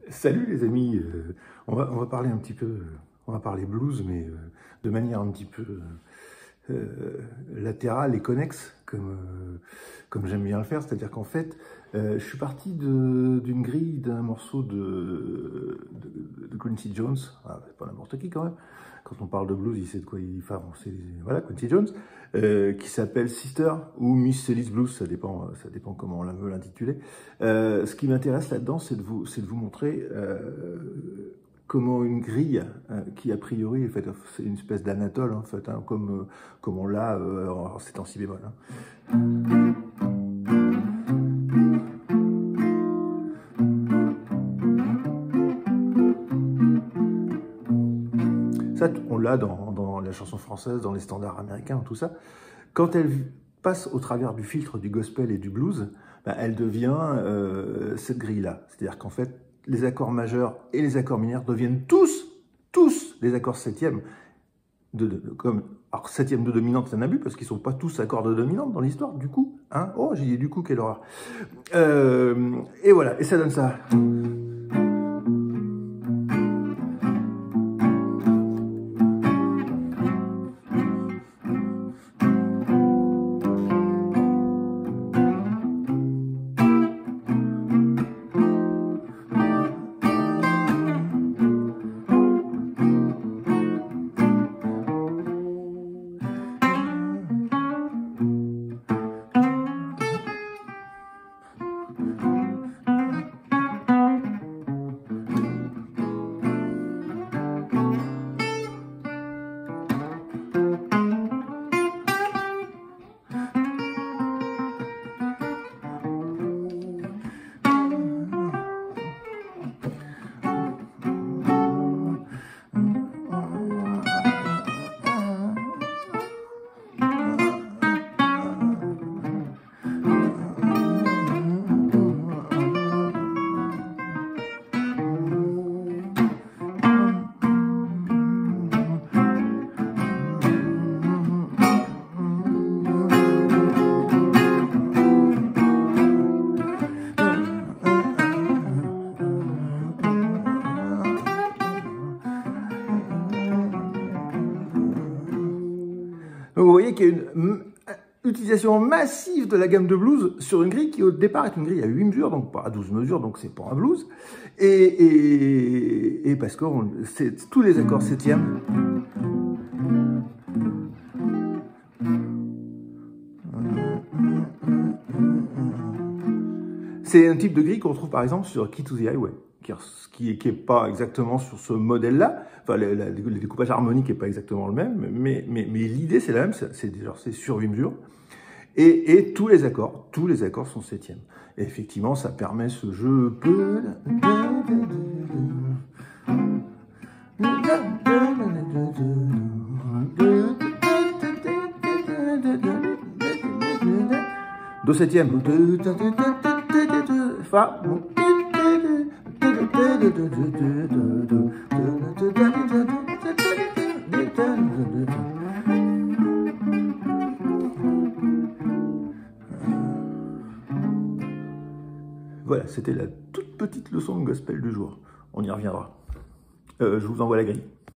Salut les amis, on va parler un petit peu, on va parler blues, mais de manière un petit peu latérale et connexe, comme j'aime bien le faire. C'est-à-dire qu'en fait, je suis parti d'une grille d'un morceau de Quincy Jones, c'est pas n'importe qui quand même. Quand on parle de blues, il sait de quoi il parle. Voilà, Quincy Jones, qui s'appelle Sister ou Miss Sally's Blues, ça dépend comment on veut l'intituler. Ce qui m'intéresse là-dedans, c'est de vous montrer comment une grille, qui a priori est faite, c'est une espèce d'anatole en fait, hein, comme on l'a, c'est en si bémol. Hein. Ça, on l'a dans la chanson française, dans les standards américains, tout ça. Quand elle passe au travers du filtre du gospel et du blues, bah, elle devient cette grille-là. C'est-à-dire qu'en fait, les accords majeurs et les accords mineurs deviennent tous des accords septièmes. Alors, septième de dominante, c'est un abus, parce qu'ils ne sont pas tous accords de dominante dans l'histoire, du coup. Hein, oh, j'ai dit du coup, quelle horreur. Et voilà, et ça donne ça. Donc vous voyez qu'il y a une utilisation massive de la gamme de blues sur une grille qui au départ est une grille à 8 mesures, donc pas à 12 mesures, donc c'est pas un blues. Et parce que c'est tous les accords septièmes. C'est un type de grille qu'on retrouve par exemple sur Key to the Highway, qui est pas exactement sur ce modèle-là. Enfin, le découpage harmonique n'est pas exactement le même, mais l'idée c'est la même, c'est sur 8 mesures. Et tous les accords sont septièmes. Et effectivement, ça permet ce jeu. Do septième. Fa. Voilà, c'était la toute petite leçon de gospel du jour. On y reviendra. Je vous envoie la grille.